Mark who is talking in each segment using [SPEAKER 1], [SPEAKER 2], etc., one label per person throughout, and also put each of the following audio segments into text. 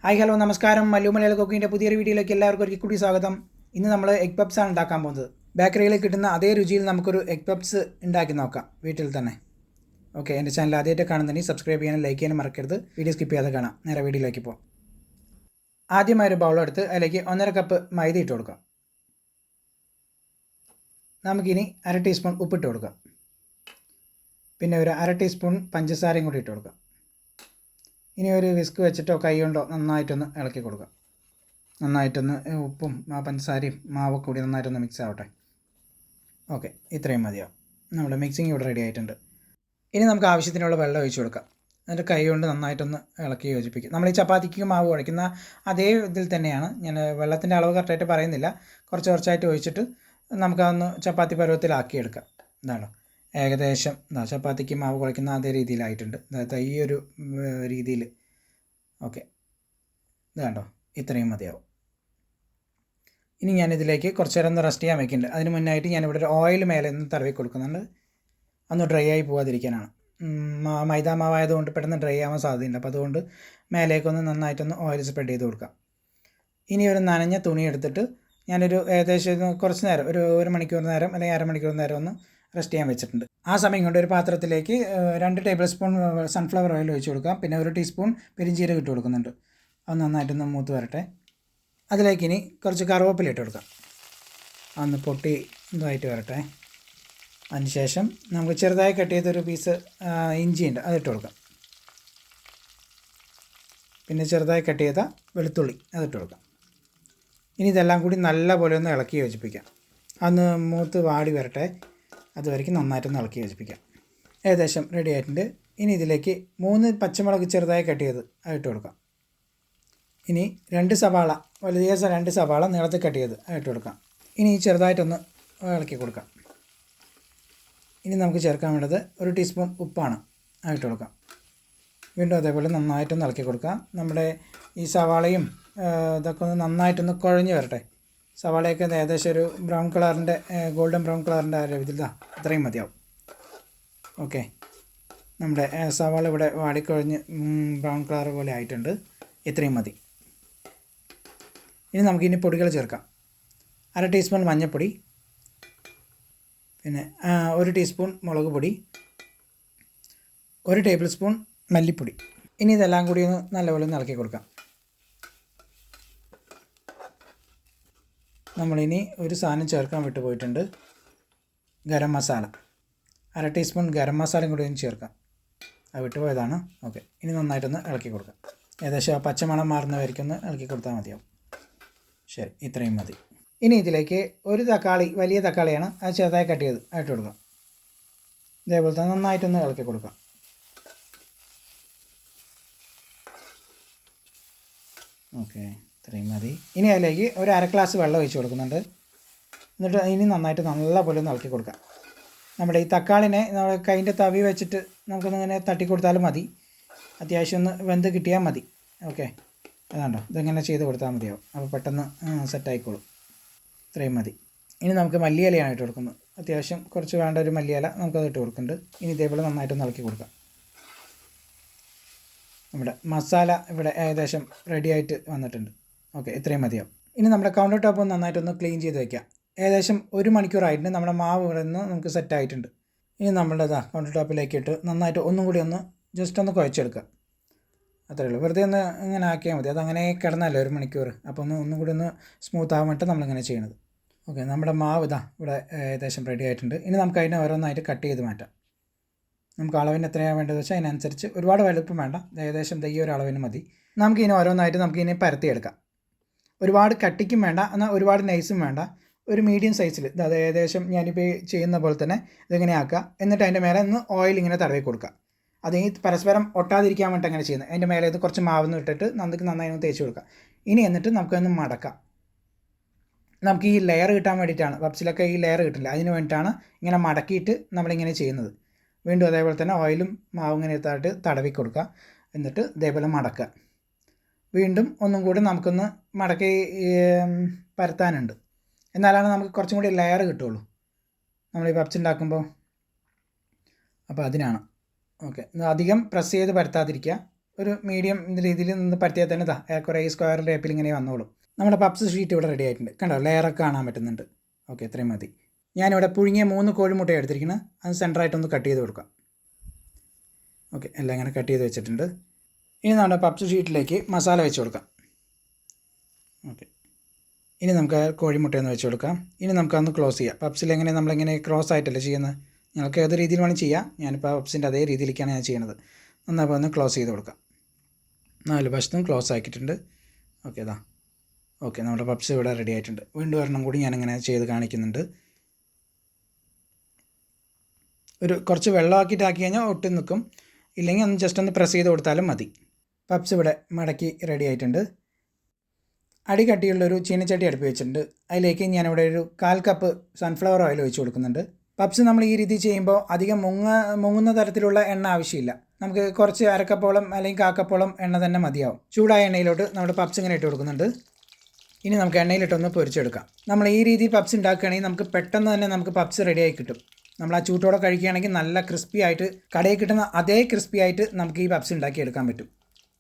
[SPEAKER 1] Hi hello നമസ്കാരം. മല്ലു മലയാള കുക്കിങ്ങിൻ്റെ പുതിയൊരു വീഡിയോയിലേക്ക് എല്ലാവർക്കും ഒരിക്കൽ കൂടി സ്വാഗതം. ഇന്ന് നമ്മൾ എഗ് പപ്സ് ആണ് ഉണ്ടാക്കാൻ പോകുന്നത്. ബേക്കറിയിൽ കിട്ടുന്ന അതേ രുചിയിൽ നമുക്കൊരു എഗ് പപ്സ് ഉണ്ടാക്കി നോക്കാം വീട്ടിൽ തന്നെ. ഓക്കെ, എൻ്റെ ചാനൽ ആദ്യമായിട്ട് കാണുന്നുണ്ടെങ്കിൽ സബ്സ്ക്രൈബ് ചെയ്യാനും ലൈക്ക് ചെയ്യാനും മറക്കരുത്. വീഡിയോ സ്കിപ്പ് ചെയ്യാതെ കാണാം. നേരെ വീഡിയോയിലേക്ക് പോകാം. ആദ്യമായി ഒരു ബൗളെടുത്ത് അതിലേക്ക് 1.5 കപ്പ് മൈദ ഇട്ട് കൊടുക്കാം. നമുക്കിനി 1/2 ടീസ്പൂൺ ഉപ്പിട്ട് കൊടുക്കാം. പിന്നെ ഒരു 1/2 ടീസ്പൂൺ പഞ്ചസാരയും കൂടി ഇട്ട് കൊടുക്കാം. ഇനി ഒരു വിസ്ക് വെച്ചിട്ടോ കൈ കൊണ്ടോ നന്നായിട്ടൊന്ന് ഇളക്കി കൊടുക്കാം. നന്നായിട്ടൊന്ന് ഉപ്പും പഞ്ചസാരയും മാവൊക്കെ കൂടി നന്നായിട്ടൊന്ന് മിക്സ് ആവട്ടെ. ഓക്കെ, ഇത്രയും മതിയാവും. നമ്മുടെ മിക്സിങ് ഇവിടെ റെഡി ആയിട്ടുണ്ട്. ഇനി നമുക്ക് ആവശ്യത്തിനുള്ള വെള്ളം ഒഴിച്ച് കൊടുക്കാം. എന്നിട്ട് കൈ കൊണ്ട് നന്നായിട്ടൊന്ന് ഇളക്കി യോജിപ്പിക്കും. നമ്മൾ ഈ ചപ്പാത്തിക്ക് മാവ് കുഴയ്ക്കുന്ന അതേ ഇതിൽ തന്നെയാണ്. ഞാൻ വെള്ളത്തിൻ്റെ അളവ് കറക്റ്റായിട്ട് പറയുന്നില്ല. കുറച്ചായിട്ട് ഒഴിച്ചിട്ട് നമുക്കതൊന്ന് ചപ്പാത്തി പരുവത്തിലാക്കിയെടുക്കാം. ഇതാണോ ഏകദേശം ചപ്പാത്തിക്ക് മാവ് കുഴയ്ക്കുന്ന അതേ രീതിയിലായിട്ടുണ്ട്. അതായത് ഈ ഒരു രീതിയിൽ. ഓക്കെ, ഇത് കണ്ടോ, ഇത്രയും മതിയാവും. ഇനി ഞാനിതിലേക്ക് കുറച്ച് നേരം ഒന്ന് റെസ്റ്റ് ചെയ്യാൻ വയ്ക്കുന്നുണ്ട്. അതിന് മുന്നായിട്ട് ഞാനിവിടെ ഒരു ഓയിൽ മേലെ ഒന്ന് തടവി കൊടുക്കുന്നുണ്ട്. ഒന്ന് ഡ്രൈ ആയി പോകാതിരിക്കാനാണ്. മൈദാ മാവായതുകൊണ്ട് പെട്ടെന്ന് ഡ്രൈ ആവാൻ സാധ്യതയുണ്ട്. അപ്പോൾ അതുകൊണ്ട് മേലേക്കൊന്ന് നന്നായിട്ടൊന്ന് ഓയിൽ സ്പ്രെഡ് ചെയ്ത് കൊടുക്കാം. ഇനി ഒരു നനഞ്ഞ തുണി എടുത്തിട്ട് ഞാനൊരു ഏകദേശം കുറച്ച് നേരം ഒരു മണിക്കൂർ നേരം അല്ലെങ്കിൽ അരമണിക്കൂർ നേരം ഒന്ന് റെസ്റ്റ് ചെയ്യാൻ വെച്ചിട്ടുണ്ട്. ആ സമയം കൊണ്ട് ഒരു പാത്രത്തിലേക്ക് 2 ടേബിൾ സ്പൂൺ സൺഫ്ലവർ ഓയിൽ ഒഴിച്ച് കൊടുക്കാം. പിന്നെ 1 ടീസ്പൂൺ പെരിഞ്ജീരകം ഇട്ട് കൊടുക്കുന്നുണ്ട്. അത് നന്നായിട്ടൊന്ന് മൂത്ത് വരട്ടെ. അതിലേക്ക് ഇനി കുറച്ച് കറുവേപ്പില ഇട്ട് കൊടുക്കാം. അതൊന്ന് പൊട്ടി ഇതായിട്ട് വരട്ടെ. അതിനുശേഷം നമുക്ക് ചെറുതായി കട്ട് ചെയ്തൊരു പീസ് ഇഞ്ചിയുണ്ട്, അതിട്ട് കൊടുക്കാം. പിന്നെ ചെറുതായി കട്ട് ചെയ്ത വെളുത്തുള്ളി അതിട്ട് കൊടുക്കാം. ഇനി ഇതെല്ലാം കൂടി നല്ലപോലെ ഒന്ന് ഇളക്കി യോജിപ്പിക്കാം. അതൊന്ന് മൂത്ത് വാടി വരട്ടെ. അതുവരെയ്ക്ക് നന്നായിട്ടൊന്ന് ഇളക്കി യോജിപ്പിക്കാം. ഏകദേശം റെഡി ആയിട്ടുണ്ട്. ഇനി ഇതിലേക്ക് 3 പച്ചമുളക് ചെറുതായി കട്ട് ചെയ്ത് അതിട്ട് കൊടുക്കാം. ഇനി 2 സവാള, വലിയ 2 സവാള നീളത്തിൽ കട്ട് ചെയ്ത് അതിട്ട് കൊടുക്കാം. ഇനി ചെറുതായിട്ടൊന്ന് ഇളക്കി കൊടുക്കാം. ഇനി നമുക്ക് ചേർക്കാൻ വേണ്ടത് 1 ടീസ്പൂൺ ഉപ്പാണ്, അതിട്ട് കൊടുക്കാം. വീണ്ടും അതേപോലെ നന്നായിട്ടൊന്ന് ഇളക്കി കൊടുക്കാം. നമ്മുടെ ഈ സവാളയും ഇതൊക്കെ ഒന്ന് നന്നായിട്ടൊന്ന് കുഴഞ്ഞ് വരട്ടെ. സവാളയൊക്കെ ഏകദേശം ഒരു ബ്രൗൺ കളറിൻ്റെ ഗോൾഡൻ ബ്രൗൺ കളറിൻ്റെ ആ ഒരു ഇതിൽ അത്രയും മതിയാവും. ഓക്കെ, നമ്മുടെ സവാള ഇവിടെ വാടിക്കുഴഞ്ഞ് ബ്രൗൺ കളർ പോലെ ആയിട്ടുണ്ട്. ഇത്രയും മതി. ഇനി നമുക്കിനി പൊടികൾ ചേർക്കാം. 1/2 ടീസ്പൂൺ മഞ്ഞൾപ്പൊടി, പിന്നെ 1 ടീസ്പൂൺ മുളക് പൊടി, 1 ടേബിൾ സ്പൂൺ മല്ലിപ്പൊടി. ഇനി ഇതെല്ലാം കൂടി ഒന്ന് നല്ലപോലെ ഒന്ന് ഇളക്കി കൊടുക്കാം. നമ്മളിനി ഒരു സാധനം ചേർക്കാൻ വിട്ടുപോയിട്ടുണ്ട്, ഗരം മസാല. 1/2 ടീസ്പൂൺ ഗരം മസാലയും കൂടി ഒന്ന് ചേർക്കാം. അത് വിട്ടുപോയതാണ്. ഓക്കെ, ഇനി നന്നായിട്ടൊന്ന് ഇളക്കി കൊടുക്കാം. ഏകദേശം ആ പച്ചമണം മാറുന്നവരിക്കൊന്ന് ഇളക്കി കൊടുത്താൽ മതിയാവും. ശരി, ഇത്രയും മതി. ഇനി ഇതിലേക്ക് ഒരു തക്കാളി, വലിയ തക്കാളിയാണ്, അത് ചെറുതായി കട്ട് ചെയ്ത് ആയിട്ട് കൊടുക്കാം. ഇതേപോലെ തന്നെ നന്നായിട്ടൊന്ന് ഇളക്കി കൊടുക്കാം. ഓക്കെ, ഇത്രയും മതി. ഇനി അതിലേക്ക് ഒരു 1/2 ഗ്ലാസ് വെള്ളം ഒഴിച്ച് കൊടുക്കുന്നുണ്ട്. എന്നിട്ട് ഇനി നന്നായിട്ട് നല്ലപോലെ ഒന്ന് ഇളക്കി കൊടുക്കാം. നമ്മുടെ ഈ തക്കാളിനെ നമ്മൾ കൈൻ്റെ തവി വെച്ചിട്ട് നമുക്കൊന്നിങ്ങനെ തട്ടിക്കൊടുത്താലും മതി. അത്യാവശ്യം ഒന്ന് വെന്ത് കിട്ടിയാൽ മതി. ഓക്കെ, അതാണ്ടോ, ഇതെങ്ങനെ ചെയ്ത് കൊടുത്താൽ മതിയാവും. അപ്പോൾ പെട്ടെന്ന് സെറ്റായിക്കോളും. ഇത്രയും മതി. ഇനി നമുക്ക് മല്ലിയിലയാണ് ഇട്ട് കൊടുക്കുന്നത്. അത്യാവശ്യം കുറച്ച് വേണ്ട ഒരു മല്ലിയില നമുക്കത് ഇട്ട് കൊടുക്കുന്നുണ്ട്. ഇനി ഇതേപോലെ നന്നായിട്ടൊന്ന് ഇളക്കി കൊടുക്കാം. നമ്മുടെ മസാല ഇവിടെ ഏകദേശം റെഡി ആയിട്ട് വന്നിട്ടുണ്ട്. ഓക്കെ, ഇത്രയും മതിയാവും. ഇനി നമ്മുടെ കൗണ്ടർ ടോപ്പ് നന്നായിട്ടൊന്ന് ക്ലീൻ ചെയ്ത് വയ്ക്കാം. ഏകദേശം 1 മണിക്കൂറായിട്ടുണ്ട്. നമ്മുടെ മാവ് ഇവിടെ നിന്ന് നമുക്ക് സെറ്റായിട്ടുണ്ട്. ഇനി നമ്മളുടെ കൗണ്ടർ ടോപ്പിലേക്ക് ഇട്ട് നന്നായിട്ട് ഒന്നും കൂടി ഒന്ന് ജസ്റ്റ് ഒന്ന് കുഴച്ചെടുക്കുക. അത്രയേ ഉള്ളൂ. വെറുതെ ഒന്ന് ഇങ്ങനെ ആക്കിയാൽ മതി. അതങ്ങനെ കിടന്നല്ലോ 1 മണിക്കൂർ. അപ്പോൾ ഒന്നും കൂടി ഒന്ന് സ്മൂത്ത് ആവാൻ വേണ്ടിയിട്ട് നമ്മളിങ്ങനെ ചെയ്യണത്. ഓക്കെ, നമ്മുടെ മാവ് ഇവിടെ ഏകദേശം റെഡി ആയിട്ടുണ്ട്. ഇനി നമുക്ക് അതിനെ ഓരോന്നായിട്ട് കട്ട് ചെയ്ത് മാറ്റാം. നമുക്ക് അളവിന് എത്രയാണ് വേണ്ടത് വെച്ചാൽ അതിനനുസരിച്ച്, ഒരുപാട് വലുപ്പം വേണ്ട, ഏകദേശം ഈ ഒരു അളവിന് മതി. നമുക്കിനി ഓരോന്നായിട്ട് നമുക്കിനി പരത്തിയെടുക്കാം. ഒരുപാട് കട്ടിക്കും വേണ്ട, എന്നാൽ ഒരുപാട് നൈസും വേണ്ട. ഒരു മീഡിയം സൈസിൽ, അത് ഏകദേശം ഞാനിപ്പോൾ ചെയ്യുന്ന പോലെ തന്നെ ഇതിങ്ങനെ ആക്കുക. എന്നിട്ട് അതിൻ്റെ മേലെ ഒന്ന് ഓയിൽ ഇങ്ങനെ തടവി കൊടുക്കുക. അത് ഈ പരസ്പരം ഒട്ടാതിരിക്കാൻ വേണ്ടിയിട്ട് അങ്ങനെ ചെയ്യുന്നത്. അതിൻ്റെ മേലെ ഇത് കുറച്ച് മാവൊന്നും ഇട്ടിട്ട് നമുക്ക് നന്നായി ഒന്ന് തേച്ച് കൊടുക്കുക. ഇനി എന്നിട്ട് നമുക്കൊന്ന് മടക്കാം. നമുക്ക് ഈ ലെയർ കിട്ടാൻ വേണ്ടിയിട്ടാണ്. പപ്സിലൊക്കെ ഈ ലെയർ കിട്ടില്ല, അതിന് വേണ്ടിയിട്ടാണ് ഇങ്ങനെ മടക്കിയിട്ട് നമ്മളിങ്ങനെ ചെയ്യുന്നത്. വീണ്ടും അതേപോലെ തന്നെ ഓയിലും മാവും ഇങ്ങനെ എടുത്തായിട്ട് തടവി കൊടുക്കുക. എന്നിട്ട് ഇതേപോലെ മടക്കുക. വീണ്ടും ഒന്നും കൂടി നമുക്കൊന്ന് മടക്കി പരത്താനുണ്ട്. എന്നാലാണ് നമുക്ക് കുറച്ചും കൂടി ലെയർ കിട്ടുള്ളൂ നമ്മൾ ഈ പപ്സ് ഉണ്ടാക്കുമ്പോൾ. അപ്പോൾ അതിനാണ്. ഓക്കെ, അധികം പ്രസ് ചെയ്ത് പരത്താതിരിക്കുക. ഒരു മീഡിയം രീതിയിൽ നിന്ന് പരത്തിയാൽ തന്നെ കുറേ ഈ സ്ക്വയർ ടൈപ്പിൽ ഇങ്ങനെ വന്നോളും. നമ്മുടെ പപ്സ് ഷീറ്റ് ഇവിടെ റെഡി ആയിട്ടുണ്ട്. കണ്ടോ, ലെയറൊക്കെ കാണാൻ പറ്റുന്നുണ്ട്. ഓക്കെ, ഇത്രയും മതി. ഞാനിവിടെ പുഴുങ്ങിയ 3 കോഴിമുട്ട എടുത്തിരിക്കുന്നത്. അത് സെൻറ്ററായിട്ടൊന്ന് കട്ട് ചെയ്ത് കൊടുക്കാം. ഓക്കെ, എല്ലാം ഇങ്ങനെ കട്ട് ചെയ്ത് വെച്ചിട്ടുണ്ട്. ഇനി നമ്മുടെ പപ്സ് ഷീറ്റിലേക്ക് മസാല വെച്ച് കൊടുക്കാം. ഓക്കെ, ഇനി നമുക്ക് കോഴിമുട്ടയൊന്ന് വെച്ച് കൊടുക്കാം. ഇനി നമുക്കതൊന്ന് ക്ലോസ് ചെയ്യാം. പപ്സിൽ എങ്ങനെ നമ്മളിങ്ങനെ ക്രോസ് ആയിട്ടല്ലേ ചെയ്യുന്നത്? നിങ്ങൾക്ക് ഏത് രീതിയിൽ വേണം ചെയ്യാം. ഞാനിപ്പോൾ പപ്സിൻ്റെ അതേ രീതിയിലേക്കാണ് ഞാൻ ചെയ്യുന്നത്. നന്നായി ഒന്ന് ക്ലോസ് ചെയ്ത് കൊടുക്കാം. 4 വശത്തും ക്ലോസ് ആക്കിയിട്ടുണ്ട്. ഓക്കെ, ഓക്കെ, നമ്മുടെ പപ്സ് ഇവിടെ റെഡി ആയിട്ടുണ്ട്. വീണ്ടും ഒരെണ്ണം കൂടി ഞാനിങ്ങനെ ചെയ്ത് കാണിക്കുന്നുണ്ട്. കുറച്ച് വെള്ളമാക്കിയിട്ട് ആക്കി കഴിഞ്ഞാൽ ഒട്ടും നിൽക്കും. ഇല്ലെങ്കിൽ ഒന്ന് ജസ്റ്റ് ഒന്ന് പ്രസ് ചെയ്ത് കൊടുത്താലും മതി. പപ്സ് ഇവിടെ മടക്കി റെഡി ആയിട്ടുണ്ട്. അടി കട്ടിയുള്ളൊരു ചീനച്ചട്ടി അടുപ്പ് വെച്ചിട്ടുണ്ട്. അതിലേക്ക് ഞാനിവിടെ ഒരു 1/4 കപ്പ് സൺഫ്ലവർ ഓയിൽ ഒഴിച്ച് കൊടുക്കുന്നുണ്ട്. പപ്സ് നമ്മൾ ഈ രീതി ചെയ്യുമ്പോൾ അധികം മുങ്ങുന്ന തരത്തിലുള്ള എണ്ണ ആവശ്യമില്ല. നമുക്ക് കുറച്ച് അരക്കപ്പോളം അല്ലെങ്കിൽ 1/4 കപ്പോളം എണ്ണ തന്നെ മതിയാവും. ചൂടായ എണ്ണയിലോട്ട് നമ്മുടെ പപ്സ് ഇങ്ങനെ ഇട്ട് കൊടുക്കുന്നുണ്ട്. ഇനി നമുക്ക് എണ്ണയിലിട്ടൊന്ന് പൊരിച്ചെടുക്കാം. നമ്മൾ ഈ രീതിയിൽ പപ്സ് ഉണ്ടാക്കുകയാണെങ്കിൽ നമുക്ക് പെട്ടെന്ന് തന്നെ നമുക്ക് പപ്സ് റെഡിയായി കിട്ടും. നമ്മൾ ആ ചൂട്ടോടെ കഴിക്കുകയാണെങ്കിൽ നല്ല ക്രിസ്പി ആയിട്ട്, കടയിൽ കിട്ടുന്ന അതേ ക്രിസ്പി ആയിട്ട് നമുക്ക് ഈ പപ്സ് ഉണ്ടാക്കിയെടുക്കാൻ പറ്റും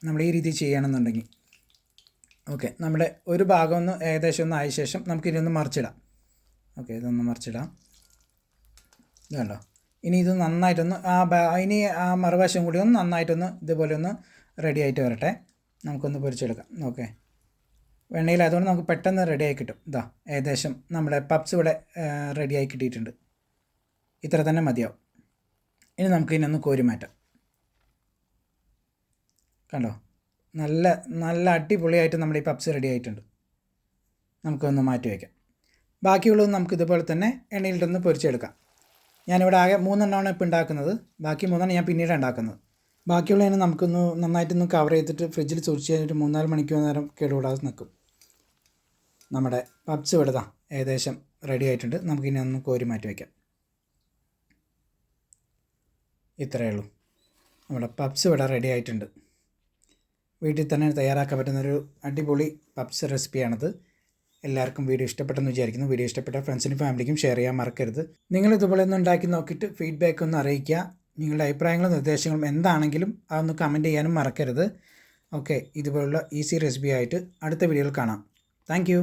[SPEAKER 1] നമ്മൾ ഈ രീതിയിൽ ചെയ്യുകയാണെന്നുണ്ടെങ്കിൽ. ഓക്കെ, നമ്മുടെ ഒരു ഭാഗം ഒന്ന് ഏകദേശം ഒന്ന് ആയ ശേഷം നമുക്കിതൊന്ന് മറിച്ചിടാം. ഓക്കെ, ഇതൊന്ന് മറിച്ചിടാം. ഇതുണ്ടോ, ഇനി ഇത് നന്നായിട്ടൊന്ന് ഇനി ആ മറുവശം കൂടി ഒന്ന് നന്നായിട്ടൊന്ന് ഇതുപോലെ ഒന്ന് റെഡി ആയിട്ട് വരട്ടെ. നമുക്കൊന്ന് പൊരിച്ചെടുക്കാം. ഓക്കെ, വെണ്ണയിലായതുകൊണ്ട് നമുക്ക് പെട്ടെന്ന് റെഡിയായി കിട്ടും. ഏകദേശം നമ്മുടെ പപ്സ് ഇവിടെ റെഡിയായി കിട്ടിയിട്ടുണ്ട്. ഇത്ര തന്നെ മതിയാവും. ഇനി നമുക്ക് ഇതിനൊന്ന് കോരി മാറ്റാം. കണ്ടോ, നല്ല നല്ല അടിപൊളിയായിട്ട് നമ്മുടെ ഈ പപ്സ് റെഡി ആയിട്ടുണ്ട്. നമുക്കൊന്ന് മാറ്റി വയ്ക്കാം. ബാക്കിയുള്ളത് നമുക്ക് ഇതുപോലെ തന്നെ എണ്ണയിലിട്ടൊന്ന് പൊരിച്ചെടുക്കാം. ഞാനിവിടെ ആകെ 3 എണ്ണമാണ് ഇപ്പോൾ ഉണ്ടാക്കുന്നത്. ബാക്കി 3 എണ്ണം ഞാൻ പിന്നീട് ഉണ്ടാക്കുന്നത്. ബാക്കിയുള്ളതിന് നമുക്കൊന്ന് നന്നായിട്ടൊന്ന് കവർ ചെയ്തിട്ട് ഫ്രിഡ്ജിൽ സൂക്ഷിച്ച് കഴിഞ്ഞിട്ട് 3-4 മണിക്കൂർ നേരം കേടുകൂടാതെ നിൽക്കും. നമ്മുടെ പപ്സ് ഇവിടെ ഏകദേശം റെഡി ആയിട്ടുണ്ട്. നമുക്കിനി ഒന്ന് കോരി മാറ്റി വയ്ക്കാം. ഇത്രയേ ഉള്ളൂ, നമ്മുടെ പപ്സ് ഇവിടെ റെഡി ആയിട്ടുണ്ട്. വീട്ടിൽ തന്നെ തയ്യാറാക്കാൻ പറ്റുന്നൊരു അടിപൊളി പപ്സ് റെസിപ്പിയാണിത്. എല്ലാവർക്കും വീഡിയോ ഇഷ്ടപ്പെട്ടെന്ന് വിചാരിക്കുന്നു. വീഡിയോ ഇഷ്ടപ്പെട്ട ഫ്രണ്ട്സിനും ഫാമിലിക്കും ഷെയർ ചെയ്യാൻ മറക്കരുത്. നിങ്ങൾ ഇതുപോലെ ഒന്ന് ഉണ്ടാക്കി നോക്കിയിട്ട് ഫീഡ്ബാക്ക് ഒന്ന് അറിയിക്കുക. നിങ്ങളുടെ അഭിപ്രായങ്ങളും നിർദ്ദേശങ്ങളും എന്താണെങ്കിലും അതൊന്ന് കമൻറ്റ് ചെയ്യാനും മറക്കരുത്. ഓക്കെ, ഇതുപോലുള്ള ഈസി റെസിപ്പി ആയിട്ട് അടുത്ത വീഡിയോയിൽ കാണാം. താങ്ക്